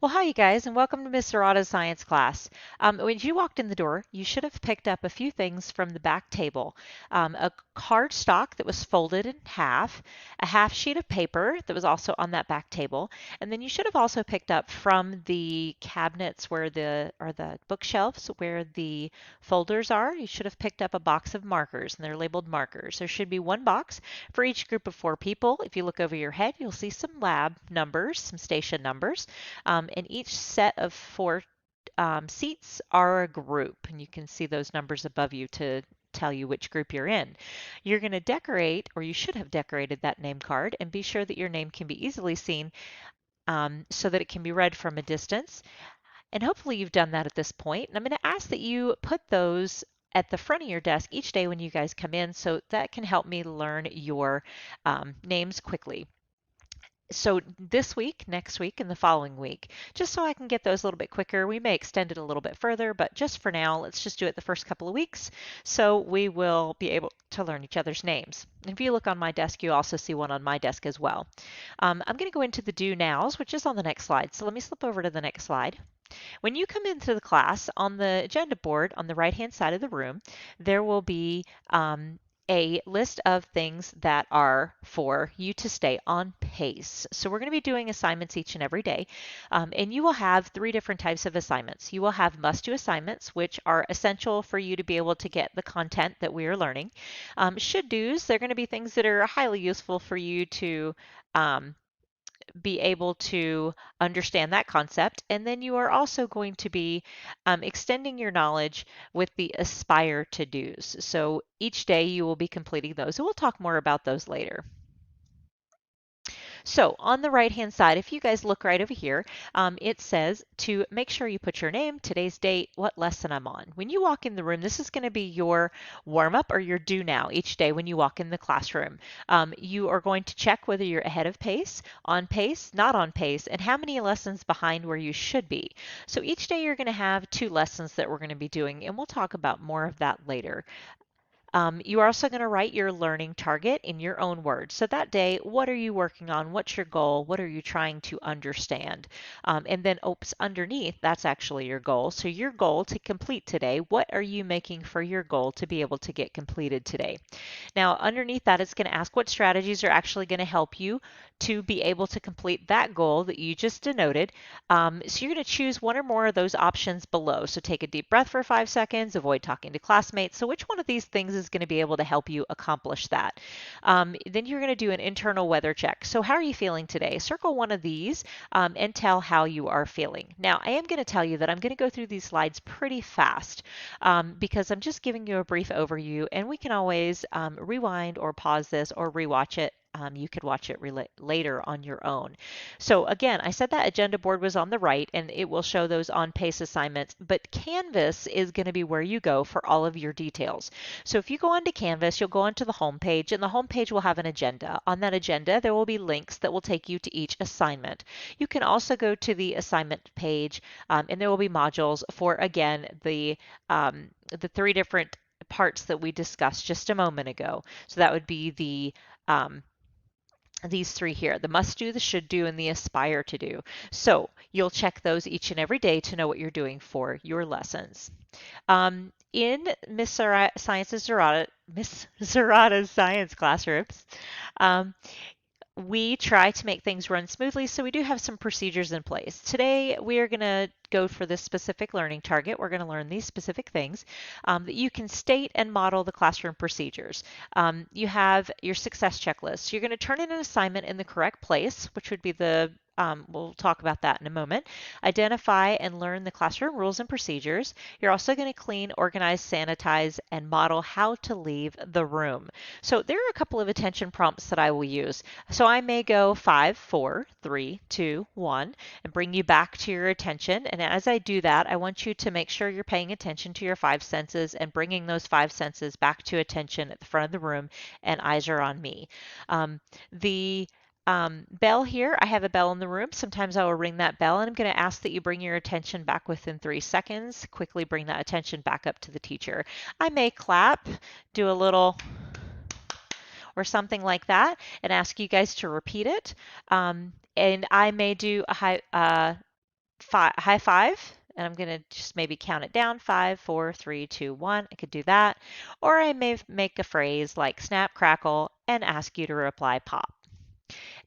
Well, hi, you guys, and welcome to Miss Zarata's science class. When you walked in the door, you should have picked up a few things from the back table. A card stock that was folded in half, a half sheet of paper that was also on that back table, and then you should have also picked up from the cabinets where the bookshelves where the folders are. You should have picked up a box of markers, and they're labeled markers. There should be one box for each group of 4 people. If you look over your head, you'll see some lab numbers, some station numbers. And each set of 4 seats are a group, and you can see those numbers above you to tell you which group you're in. You're going to decorate, or you should have decorated that name card, and be sure that your name can be easily seen so that it can be read from a distance. And hopefully you've done that at this point. And I'm going to ask that you put those at the front of your desk each day when you guys come in, so that can help me learn your names quickly. So this week, next week, and the following week, just so I can get those a little bit quicker. We may extend it a little bit further, but just for now, let's just do it the first couple of weeks so we will be able to learn each other's names. And if you look on my desk, you also see one on my desk as well. I'm going to go into the do nows, which is on the next slide. So let me slip over to the next slide. When you come into the class, on the agenda board on the right-hand side of the room, there will be a list of things that are for you to stay on pace. So we're going to be doing assignments each and every day, and you will have 3 different types of assignments. You will have must-do assignments, which are essential for you to be able to get the content that we are learning. Should-dos, they're going to be things that are highly useful for you to be able to understand that concept. And then you are also going to be extending your knowledge with the aspire to do's. So each day you will be completing those. And we'll talk more about those later. So on the right hand side, if you guys look right over here, it says to make sure you put your name, today's date, what lesson I'm on. When you walk in the room, this is going to be your warm up or your do now each day when you walk in the classroom. You are going to check whether you're ahead of pace, on pace, not on pace, and how many lessons behind where you should be. So each day you're going to have 2 lessons that we're going to be doing, and we'll talk about more of that later. You are also going to write your learning target in your own words. So that day, what are you working on? What's your goal? What are you trying to understand? And then, oops, underneath, that's actually your goal. So your goal to complete today, what are you making for your goal to be able to get completed today? Now, underneath that, it's going to ask what strategies are actually going to help you to be able to complete that goal that you just denoted. So you're going to choose one or more of those options below. So take a deep breath for 5 seconds, avoid talking to classmates. So which one of these things is going to be able to help you accomplish that? Then you're going to do an internal weather check. So how are you feeling today? Circle one of these and tell how you are feeling. Now, I am going to tell you that I'm going to go through these slides pretty fast because I'm just giving you a brief overview, and we can always rewind or pause this or rewatch it. You could watch it later on your own. So again, I said that agenda board was on the right and it will show those on pace assignments, but Canvas is going to be where you go for all of your details. So if you go onto Canvas, you'll go onto the home page, and the home page will have an agenda. On that agenda, there will be links that will take you to each assignment. You can also go to the assignment page, and there will be modules for, again, the 3 different parts that we discussed just a moment ago. So that would be these 3 here, the must do, the should do, and the aspire to do. So you'll check those each and every day to know what you're doing for your lessons. In Miss Zarata's science classrooms, um, we try to make things run smoothly, so we do have some procedures in place. Today, we are going to go for this specific learning target. We're going to learn these specific things that you can state and model the classroom procedures. You have your success checklist. You're going to turn in an assignment in the correct place, which would be we'll talk about that in a moment. Identify and learn the classroom rules and procedures. You're also going to clean, organize, sanitize, and model how to leave the room. So there are a couple of attention prompts that I will use. So I may go 5, 4, 3, 2, 1, and bring you back to your attention. And as I do that, I want you to make sure you're paying attention to your 5 senses and bringing those 5 senses back to attention at the front of the room, and eyes are on me. The bell here, I have a bell in the room. Sometimes I will ring that bell, and I'm going to ask that you bring your attention back within 3 seconds. Quickly bring that attention back up to the teacher. I may clap, do a little or something like that, and ask you guys to repeat it. And I may do a high five, and I'm going to just maybe count it down, 5, 4, 3, 2, 1. I could do that. Or I may make a phrase like snap, crackle, and ask you to reply pop.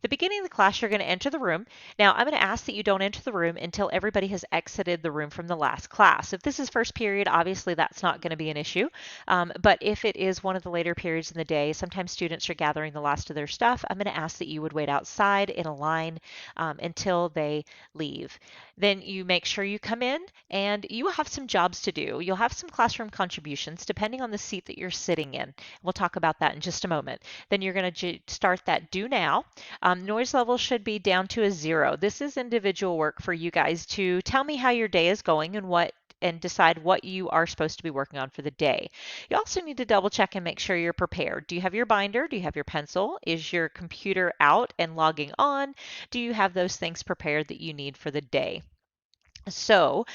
The beginning of the class, you're going to enter the room. Now, I'm going to ask that you don't enter the room until everybody has exited the room from the last class. If this is first period, obviously that's not going to be an issue. But if it is one of the later periods in the day, sometimes students are gathering the last of their stuff. I'm going to ask that you would wait outside in a line until they leave. Then you make sure you come in, and you will have some jobs to do. You'll have some classroom contributions depending on the seat that you're sitting in. We'll talk about that in just a moment. Then you're going to start that do now. Noise level should be down to a 0. This is individual work for you guys to tell me how your day is going and decide what you are supposed to be working on for the day. You also need to double check and make sure you're prepared. Do you have your binder? Do you have your pencil? Is your computer out and logging on? Do you have those things prepared that you need for the day? So,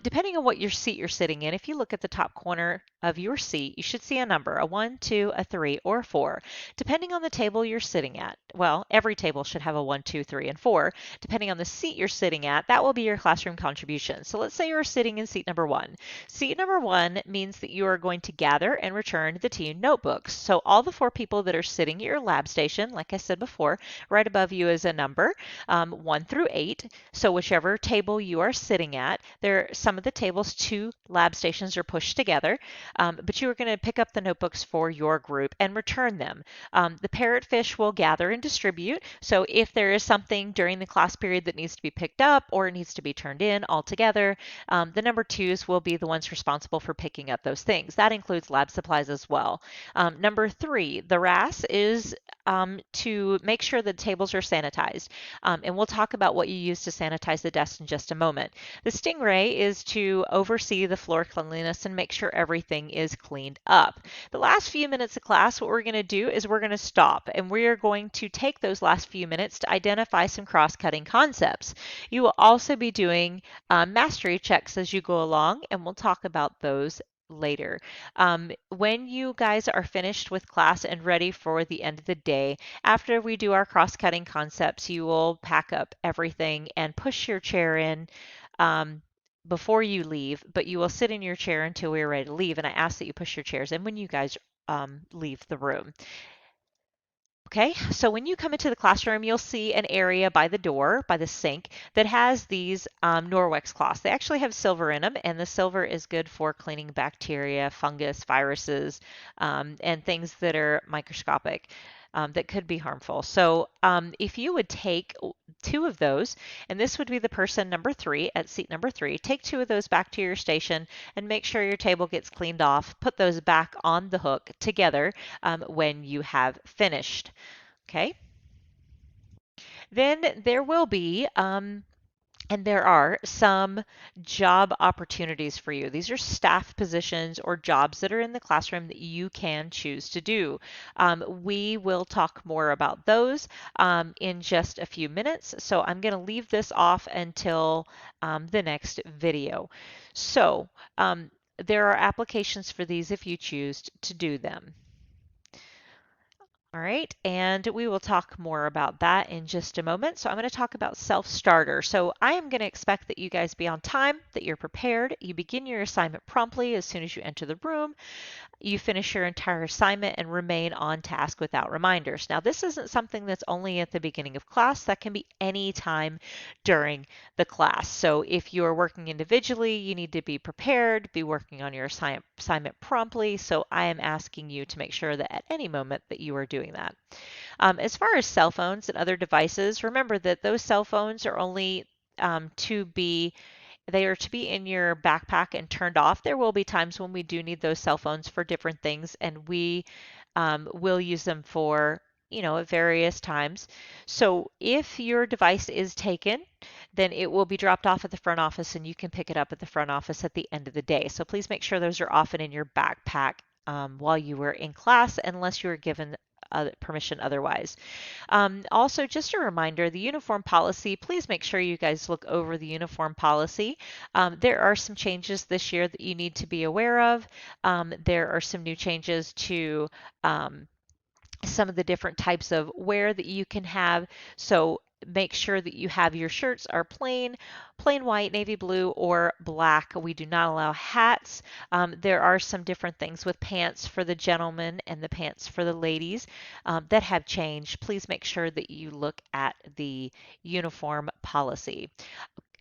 depending on what your seat you're sitting in, if you look at the top corner of your seat, you should see a number, a 1, 2, a 3, or a 4. Depending on the table you're sitting at, well, every table should have a 1, 2, 3, and 4. Depending on the seat you're sitting at, that will be your classroom contribution. So let's say you're sitting in seat number 1. Seat number 1 means that you are going to gather and return the 2 notebooks. So all the 4 people that are sitting at your lab station, like I said before, right above you is a number, 1 through 8. So whichever table you are sitting at, some of the tables, 2 lab stations are pushed together, but you are going to pick up the notebooks for your group and return them. The parrotfish will gather and distribute. So if there is something during the class period that needs to be picked up or needs to be turned in altogether, the number 2s will be the ones responsible for picking up those things. That includes lab supplies as well. Number 3, the RAS is to make sure the tables are sanitized. And we'll talk about what you use to sanitize the desks in just a moment. The Stingray is to oversee the floor cleanliness and make sure everything is cleaned up. The last few minutes of class, what we're going to do is we're going to stop, and we are going to take those last few minutes to identify some cross-cutting concepts. You will also be doing mastery checks as you go along, and we'll talk about those later. When you guys are finished with class and ready for the end of the day, after we do our cross-cutting concepts, you will pack up everything and push your chair in before you leave, but you will sit in your chair until we're ready to leave. And I ask that you push your chairs in when you guys leave the room. Okay, so when you come into the classroom, you'll see an area by the door, by the sink, that has these Norwex cloths. They actually have silver in them, and the silver is good for cleaning bacteria, fungus, viruses, and things that are microscopic. That could be harmful. So if you would take 2 of those, and this would be the person number 3 at seat number 3, take 2 of those back to your station and make sure your table gets cleaned off. Put those back on the hook together when you have finished. Okay. Then there will be and there are some job opportunities for you. These are staff positions or jobs that are in the classroom that you can choose to do. We will talk more about those in just a few minutes. So I'm going to leave this off until the next video. So there are applications for these if you choose to do them. All right, and we will talk more about that in just a moment. So I'm going to talk about self-starter. So I am going to expect that you guys be on time, that you're prepared. You begin your assignment promptly as soon as you enter the room. You finish your entire assignment and remain on task without reminders. Now, this isn't something that's only at the beginning of class. That can be any time during the class. So if you're working individually, you need to be prepared, be working on your assignment promptly. So I am asking you to make sure that at any moment that you are doing that. As far as cell phones and other devices, remember that those cell phones are only they are to be in your backpack and turned off. There will be times when we do need those cell phones for different things, and we will use them for, at various times. So if your device is taken, then it will be dropped off at the front office and you can pick it up at the front office at the end of the day. So please make sure those are often in your backpack while you were in class, unless you were given permission otherwise. Also, just a reminder, the uniform policy, please make sure you guys look over the uniform policy. There are some changes this year that you need to be aware of. There are some new changes to some of the different types of wear that you can have. So make sure that you have your shirts are plain white, navy blue, or black. We do not allow hats. There are some different things with pants for the gentlemen and the pants for the ladies that have changed. Please make sure that you look at the uniform policy.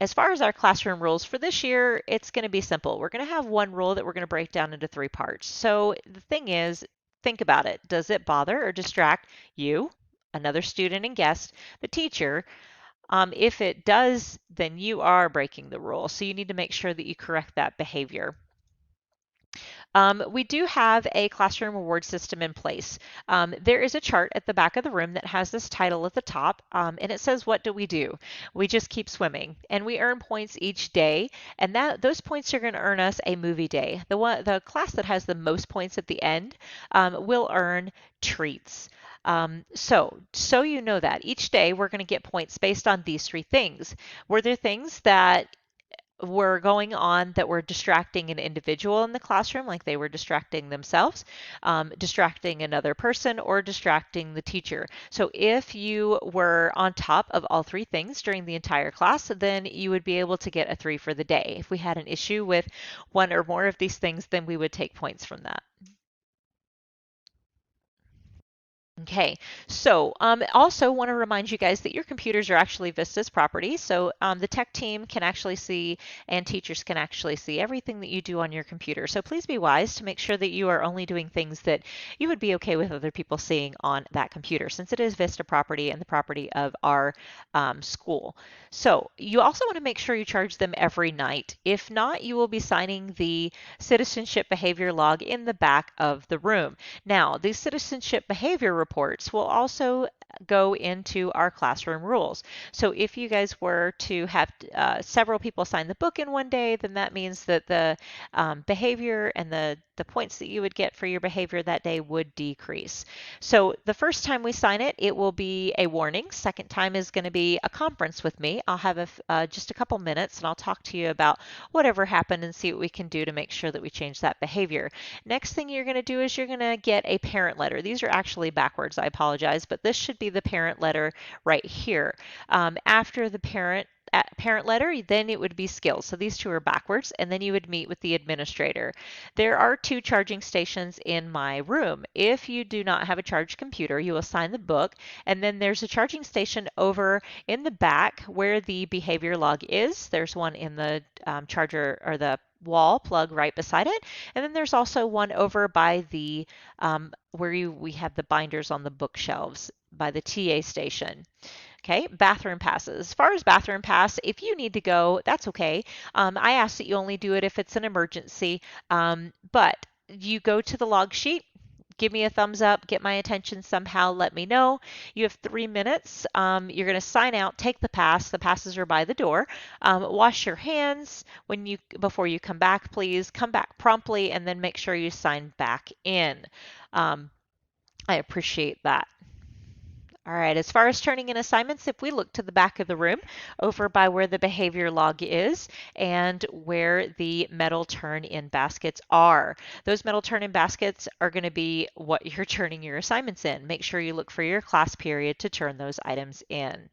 As far as our classroom rules for this year, it's going to be simple. We're going to have one rule that we're going to break down into 3 parts. So the thing is, think about it. Does it bother or distract you, another student and guest, the teacher? If it does, then you are breaking the rule. So you need to make sure that you correct that behavior. We do have a classroom reward system in place. There is a chart at the back of the room that has this title at the top, and it says, what do? We just keep swimming, and we earn points each day, and those points are going to earn us a movie day. The class that has the most points at the end will earn treats. So you know that each day we're going to get points based on these 3 things. Were there things that were going on that were distracting an individual in the classroom, like they were distracting themselves, distracting another person, or distracting the teacher? So if you were on top of all 3 things during the entire class, then you would be able to get a 3 for the day. If we had an issue with one or more of these things, then we would take points from that. Okay, so also want to remind you guys that your computers are actually Vista's property. So the tech team can actually see and teachers can actually see everything that you do on your computer. So please be wise to make sure that you are only doing things that you would be okay with other people seeing on that computer, since it is Vista property and the property of our school. So you also want to make sure you charge them every night. If not, you will be signing the citizenship behavior log in the back of the room. Now, these citizenship behavior reports will also go into our classroom rules. So if you guys were to have several people sign the book in one day, then that means that the behavior and the points that you would get for your behavior that day would decrease. So the first time we sign it, it will be a warning. Second time is going to be a conference with me. I'll have just a couple minutes and I'll talk to you about whatever happened and see what we can do to make sure that we change that behavior. Next thing you're going to do is you're going to get a parent letter. These are actually backwards, I apologize, but this should be the parent letter right here. After the parent letter, then it would be skills. So these 2 are backwards, and then you would meet with the administrator. There are 2 charging stations in my room. If you do not have a charged computer, you will sign the book, and then there's a charging station over in the back where the behavior log is. There's one in the charger or the wall plug right beside it, and then there's also one over by the where we have the binders on the bookshelves by the TA station. Okay, bathroom passes. As far as bathroom pass, if you need to go, that's okay. I ask that you only do it if it's an emergency, but you go to the log sheet, give me a thumbs up, get my attention somehow, let me know. You have 3 minutes. You're going to sign out, take the pass. The passes are by the door. Wash your hands before you come back, please. Come back promptly, and then make sure you sign back in. I appreciate that. All right, as far as turning in assignments, if we look to the back of the room, over by where the behavior log is and where the metal turn-in baskets are. Those metal turn-in baskets are going to be what you're turning your assignments in. Make sure you look for your class period to turn those items in.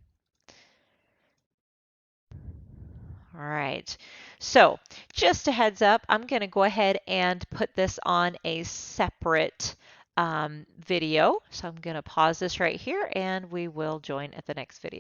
All right, so just a heads up, I'm going to go ahead and put this on a separate video. So I'm going to pause this right here and we will join at the next video.